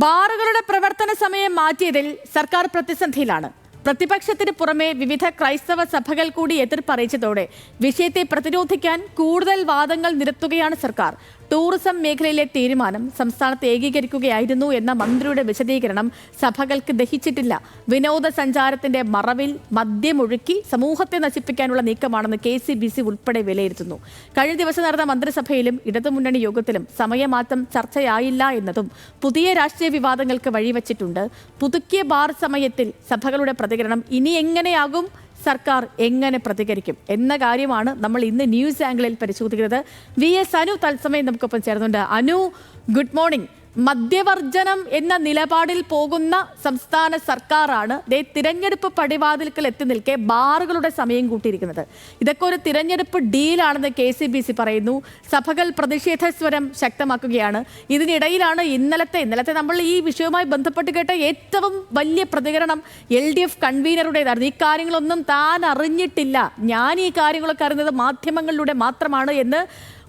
ബാറുകളുടെ പ്രവർത്തന സമയം മാറ്റിയതിൽ സർക്കാർ പ്രതിസന്ധിയിലാണ്. പ്രതിപക്ഷത്തിന് പുറമെ വിവിധ ക്രൈസ്തവ സഭകൾ കൂടി എതിർപ്പറിയിച്ചതോടെ വിഷയത്തെ പ്രതിരോധിക്കാൻ കൂടുതൽ വാദങ്ങൾ നിരത്തുകയാണ് സർക്കാർ. ടൂറിസം മേഖലയിലെ തീരുമാനം സംസ്ഥാനത്ത് ഏകീകരിക്കുകയായിരുന്നു എന്ന മന്ത്രിയുടെ വിശദീകരണം സഭകൾക്ക് ദഹിച്ചിട്ടില്ല. വിനോദസഞ്ചാരത്തിന്റെ മറവിൽ മദ്യമൊഴുക്കി സമൂഹത്തെ നശിപ്പിക്കാനുള്ള നീക്കമാണെന്ന് KCBC ഉൾപ്പെടെ വിലയിരുത്തുന്നു. കഴിഞ്ഞ ദിവസം നടന്ന മന്ത്രിസഭയിലും ഇടതുമുന്നണി യോഗത്തിലും സമയമാറ്റം ചർച്ചയായില്ല എന്നതും പുതിയ രാഷ്ട്രീയ വിവാദങ്ങൾക്ക് വഴിവെച്ചിട്ടുണ്ട്. പുതുക്കിയ ബാർ സമയത്തിൽ സഭകളുടെ പ്രതികരണം ഇനി എങ്ങനെയാകും, സർക്കാർ എങ്ങനെ പ്രതികരിക്കും എന്ന കാര്യമാണ് നമ്മൾ ഇന്ന് ന്യൂസ് ആംഗിളിൽ പരിശോധിക്കുന്നത്. VS അനു തത്സമയം നമുക്കൊപ്പം ചേർന്നുണ്ട്. Anu, good morning. മദ്യവർജനം എന്ന നിലപാടിൽ പോകുന്ന സംസ്ഥാന സർക്കാരാണ് തിരഞ്ഞെടുപ്പ് പടിവാതിൽക്കൽ എത്തി നിൽക്കെ ബാറുകളുടെ സമയം കൂട്ടിയിരിക്കുന്നത്. ഇതൊക്കെ ഒരു തിരഞ്ഞെടുപ്പ് ഡീലാണെന്ന് KCBC പറയുന്നു. സഭകൾ പ്രതിഷേധ സ്വരം ശക്തമാക്കുകയാണ്. ഇതിനിടയിലാണ് ഇന്നലത്തെ നമ്മൾ ഈ വിഷയവുമായി ബന്ധപ്പെട്ട് കേട്ട ഏറ്റവും വലിയ പ്രതികരണം LDF കൺവീനറുടേതായിരുന്നു. ഈ കാര്യങ്ങളൊന്നും താൻ അറിഞ്ഞിട്ടില്ല, ഞാൻ ഈ കാര്യങ്ങളൊക്കെ അറിഞ്ഞത് മാധ്യമങ്ങളിലൂടെ മാത്രമാണ് എന്ന്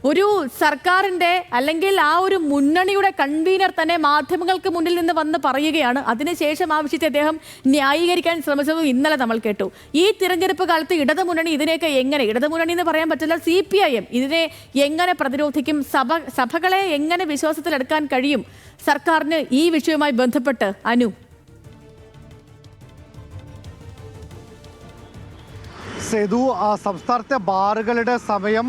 ഒരു സർക്കാരിന്റെ അല്ലെങ്കിൽ ആ ഒരു മുന്നണിയുടെ കൺവീനർ തന്നെ മാധ്യമങ്ങൾക്ക് മുന്നിൽ നിന്ന് വന്ന് പറയുകയാണ്. അതിനുശേഷം ആ വിഷയത്തെ അദ്ദേഹം ന്യായീകരിക്കാൻ ശ്രമിച്ചതും ഇന്നലെ നമ്മൾ കേട്ടു. ഈ തിരഞ്ഞെടുപ്പ് കാലത്ത് ഇടതുമുന്നണി ഇതിനെയൊക്കെ എങ്ങനെ, ഇടതുമുന്നണി എന്ന് പറയാൻ പറ്റില്ല, CPIM ഇതിനെ എങ്ങനെ പ്രതിരോധിക്കും? സഭകളെ എങ്ങനെ വിശ്വാസത്തിലെടുക്കാൻ കഴിയും സർക്കാരിന് ഈ വിഷയവുമായി ബന്ധപ്പെട്ട്? അനു, സേതു, സംസ്ഥാനത്തെ ബാറുകളുടെ സമയം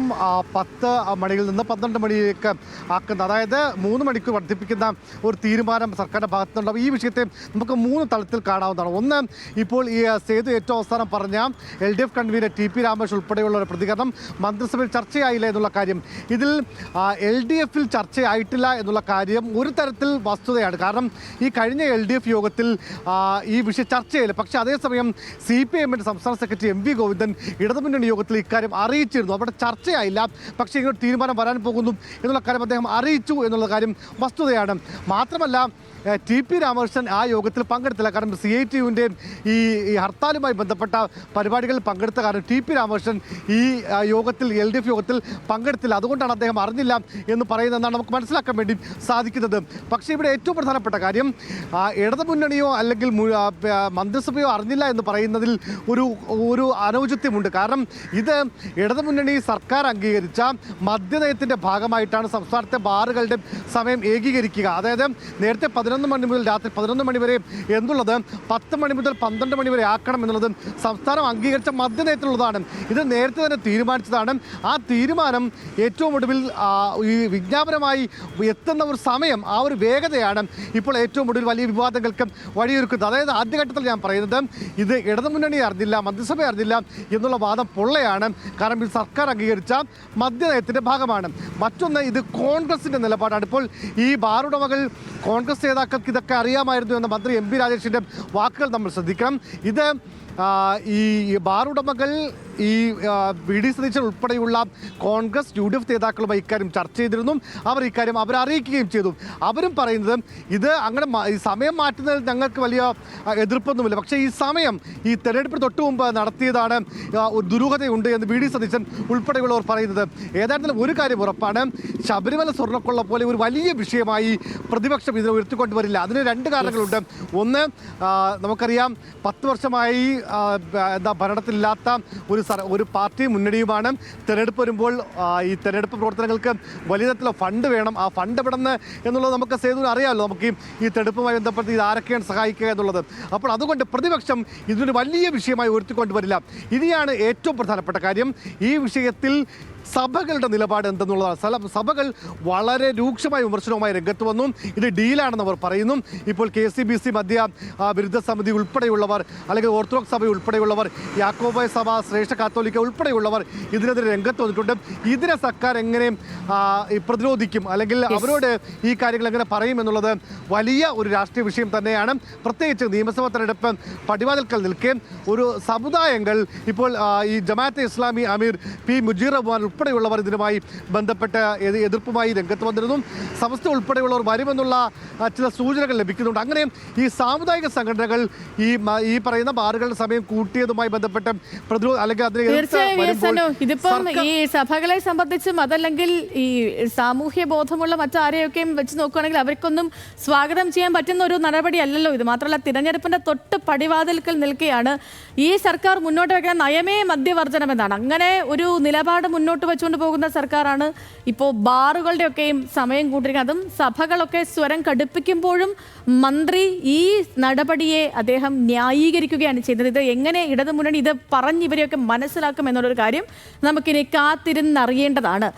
10 മണിയിൽ നിന്ന് 12 മണിയിലേക്ക് ആക്കുന്ന, അതായത് 3 മണിക്കൂർ വർദ്ധിപ്പിക്കുന്ന ഒരു തീരുമാനം സർക്കാരിൻ്റെ ഭാഗത്തുനിന്നുണ്ടാവും. ഈ വിഷയത്തെ നമുക്ക് 3 തലത്തിൽ കാണാവുന്നതാണ്. ഒന്ന്, ഇപ്പോൾ ഈ സേതു ഏറ്റവും അവസാനം പറഞ്ഞ LDF കൺവീനർ TP രാമകൃഷ്ണൻ ഉൾപ്പെടെയുള്ള ഒരു പ്രതികരണം മന്ത്രിസഭയിൽ ചർച്ചയായില്ല എന്നുള്ള കാര്യം. ഇതിൽ LDFൽ ചർച്ചയായിട്ടില്ല എന്നുള്ള കാര്യം ഒരു തരത്തിൽ വസ്തുതയാണ്. കാരണം ഈ കഴിഞ്ഞ LDF യോഗത്തിൽ ഈ വിഷയം ചർച്ചയായില്ല. പക്ഷേ അതേസമയം CPIMൻ്റെ സംസ്ഥാന സെക്രട്ടറി MV ഗോവിന്ദൻ ഇടതുമുന്നണി യോഗത്തിൽ ഇക്കാര്യം അറിയിച്ചിരുന്നു. അവിടെ ചർച്ചയായില്ല, പക്ഷേ ഇങ്ങോട്ട് തീരുമാനം വരാൻ പോകുന്നു എന്നുള്ള കാര്യം അദ്ദേഹം അറിയിച്ചു എന്നുള്ള കാര്യം വസ്തുതയാണ്. മാത്രമല്ല TP രാമകൃഷ്ണൻ ആ യോഗത്തിൽ പങ്കെടുത്തില്ല. കാരണം CITUവിൻ്റെ ഈ ഹർത്താലുമായി ബന്ധപ്പെട്ട പരിപാടികളിൽ പങ്കെടുത്ത കാരണം TP രാമകൃഷ്ണൻ ഈ യോഗത്തിൽ LDF യോഗത്തിൽ പങ്കെടുത്തില്ല. അതുകൊണ്ടാണ് അദ്ദേഹം അറിഞ്ഞില്ല എന്ന് പറയുന്നതെന്നാണ് നമുക്ക് മനസ്സിലാക്കാൻ വേണ്ടി സാധിക്കുന്നത്. പക്ഷേ ഇവിടെ ഏറ്റവും പ്രധാനപ്പെട്ട കാര്യം ഇടതുമുന്നണിയോ അല്ലെങ്കിൽ മന്ത്രിസഭയോ അറിഞ്ഞില്ല എന്ന് പറയുന്നതിൽ ഒരു അനൗചിത്യമുണ്ട്. കാരണം ഇത് ഇടതുമുന്നണി സർക്കാർ അംഗീകരിച്ച മദ്യനയത്തിൻ്റെ ഭാഗമായിട്ടാണ് സംസ്ഥാനത്തെ ബാറുകളുടെ സമയം ഏകീകരിക്കുക. അതായത് നേരത്തെ 11 മണി മുതൽ രാത്രി 11 മണി വരെ എന്നുള്ളത് 10 മണി മുതൽ 12 മണി വരെ ആക്കണം എന്നുള്ളത് സംസ്ഥാനം അംഗീകരിച്ച മദ്യനയത്തിലുള്ളതാണ്. ഇത് നേരത്തെ തന്നെ തീരുമാനിച്ചതാണ്. ആ തീരുമാനം ഏറ്റവും ഒടുവിൽ ഈ വിജ്ഞാപനമായി എത്തുന്ന ഒരു സമയം, ആ ഒരു വേഗതയാണ് ഇപ്പോൾ ഏറ്റവും ഒടുവിൽ വലിയ വിവാദങ്ങൾക്ക് വഴിയൊരുക്കുന്നത്. അതായത് ആദ്യഘട്ടത്തിൽ ഞാൻ പറയുന്നത് ഇത് ഇടതുമുന്നണി അറിഞ്ഞില്ല, മന്ത്രിസഭ അറിഞ്ഞില്ല എന്നുള്ള വാദം പൊള്ളയാണ്. കാരണം ഇത് സർക്കാർ അംഗീകരിച്ച മദ്യനയത്തിൻ്റെ ഭാഗമാണ്. മറ്റൊന്ന്, ഇത് കോൺഗ്രസിൻ്റെ നിലപാടാണ്. ഇപ്പോൾ ഈ ബാറുടമകൾ, കോൺഗ്രസ് നേതാക്കൾക്ക് ഇതൊക്കെ അറിയാമായിരുന്നു എന്ന മന്ത്രി MB രാജേഷിൻ്റെ വാക്കുകൾ നമ്മൾ ശ്രദ്ധിക്കണം. ഇത് ഈ ബാറുടമകൾ ഈ VD സതീശൻ ഉൾപ്പെടെയുള്ള കോൺഗ്രസ് UDF നേതാക്കളുമായി ഇക്കാര്യം ചർച്ച ചെയ്തിരുന്നു. അവർ ഇക്കാര്യം അറിയിക്കുകയും ചെയ്തു. അവരും പറയുന്നത് ഇത് അങ്ങനെ ഈ സമയം മാറ്റുന്നതിൽ ഞങ്ങൾക്ക് വലിയ എതിർപ്പൊന്നുമില്ല, പക്ഷേ ഈ സമയം ഈ തെരഞ്ഞെടുപ്പിന് തൊട്ട് മുമ്പ് നടത്തിയതാണ്, ഒരു ദുരൂഹതയുണ്ട് എന്ന് VD സതീശൻ ഉൾപ്പെടെയുള്ളവർ പറയുന്നത്. ഏതായിരുന്നാലും ഒരു കാര്യം ഉറപ്പാണ്, ശബരിമല സ്വർണ്ണക്കൊള്ള പോലെ ഒരു വലിയ വിഷയമായി പ്രതിപക്ഷം ഇതിനെ ഉയർത്തിക്കൊണ്ടുവരില്ല. അതിന് 2 കാരണങ്ങളുണ്ട്. ഒന്ന്, നമുക്കറിയാം 10 വർഷമായി ഭരണത്തിലില്ലാത്ത ഒരു പാർട്ടി മുന്നണിയുമാണ്. തിരഞ്ഞെടുപ്പ് വരുമ്പോൾ ഈ തിരഞ്ഞെടുപ്പ് പ്രവർത്തനങ്ങൾക്ക് വലിയ തരത്തിലുള്ള ഫണ്ട് വേണം. ആ ഫണ്ട് എവിടുന്ന് എന്നുള്ളത് നമുക്ക് സേതുവിന് അറിയാമല്ലോ. നമുക്ക് ഈ തെരഞ്ഞെടുപ്പുമായി ബന്ധപ്പെട്ട് ഇത് ആരൊക്കെയാണ് സഹായിക്കുക എന്നുള്ളത്. അപ്പോൾ അതുകൊണ്ട് പ്രതിപക്ഷം ഇതിനൊരു വലിയ വിഷയമായി ഉയർത്തിക്കൊണ്ടുവരില്ല. ഇനിയാണ് ഏറ്റവും പ്രധാനപ്പെട്ട കാര്യം, ഈ വിഷയത്തിൽ സഭകളുടെ നിലപാട് എന്തെന്നുള്ളതാണ്. സഭകൾ വളരെ രൂക്ഷമായ വിമർശനവുമായി രംഗത്ത് വന്നു. ഇത് ഡീലാണെന്ന് അവർ പറയുന്നു. ഇപ്പോൾ KCBC മദ്യ വിരുദ്ധ സമിതി ഉൾപ്പെടെയുള്ളവർ, അല്ലെങ്കിൽ ഓർത്തഡോക്സ് സഭ ഉൾപ്പെടെയുള്ളവർ, യാക്കോബായ സഭ, ശ്രേഷ്ഠ കാത്തോലിക്ക ഉൾപ്പെടെയുള്ളവർ ഇതിനെതിരെ രംഗത്ത് വന്നിട്ടുണ്ട്. ഇതിനെ സർക്കാർ എങ്ങനെ പ്രതിരോധിക്കും, അല്ലെങ്കിൽ അവരോട് ഈ കാര്യങ്ങൾ എങ്ങനെ പറയും എന്നുള്ളത് വലിയ ഒരു രാഷ്ട്രീയ വിഷയം തന്നെയാണ്. പ്രത്യേകിച്ച് നിയമസഭാ തെരഞ്ഞെടുപ്പ് പടിവാതിൽക്കൽ നിൽക്കെ ഒരു സമുദായങ്ങൾ ഇപ്പോൾ ഈ ജമാഅത്തെ ഇസ്ലാമി അമീർ P മുജീർ റഹ്മാൻ ഉൾപ്പെടെയുള്ളവർ ഇതിനുമായി ബന്ധപ്പെട്ട് എതിർപ്പുമായി രംഗത്ത് വന്നിരുന്നു. സമസ്ത ഉൾപ്പെടെയുള്ളവർ വരുമെന്നുള്ള ചില സൂചനകൾ ലഭിക്കുന്നുണ്ട്. അങ്ങനെ ഈ സാമുദായിക സംഘടനകൾ ഈ പറയുന്ന ബാറുകളുടെ സമയം കൂട്ടിയതുമായി ബന്ധപ്പെട്ട് ഇതിപ്പം ഈ സഭകളെ സംബന്ധിച്ചും അതല്ലെങ്കിൽ ഈ സാമൂഹ്യ ബോധമുള്ള മറ്റാരെയൊക്കെയും വെച്ച് നോക്കുകയാണെങ്കിൽ അവർക്കൊന്നും സ്വാഗതം ചെയ്യാൻ പറ്റുന്ന ഒരു നടപടി അല്ലല്ലോ ഇത്. മാത്രമല്ല തിരഞ്ഞെടുപ്പിന്റെ തൊട്ട് പടിവാതിൽക്കൽ നിൽക്കുകയാണ്. ഈ സർക്കാർ മുന്നോട്ട് വെക്കുന്ന നയമേ മദ്യവർജനം എന്നാണ്. അങ്ങനെ ഒരു നിലപാട് മുന്നോട്ട് വെച്ചുകൊണ്ട് പോകുന്ന സർക്കാരാണ് ഇപ്പോൾ ബാറുകളുടെയൊക്കെയും സമയം കൂട്ടിയിരിക്കുന്നത്. അതും സഭകളൊക്കെ സ്വരം കടുപ്പിക്കുമ്പോഴും മന്ത്രി ഈ നടപടിയെ അദ്ദേഹം ന്യായീകരിക്കുകയാണ് ചെയ്തത്. ഇത് എങ്ങനെ ഇടതുമുന്നണി ഇത് പറഞ്ഞ് ഇവരെയൊക്കെ മനസ്സിലാക്കും എന്നുള്ളൊരു കാര്യം നമുക്കിനി കാത്തിരുന്നറിയേണ്ടതാണ്.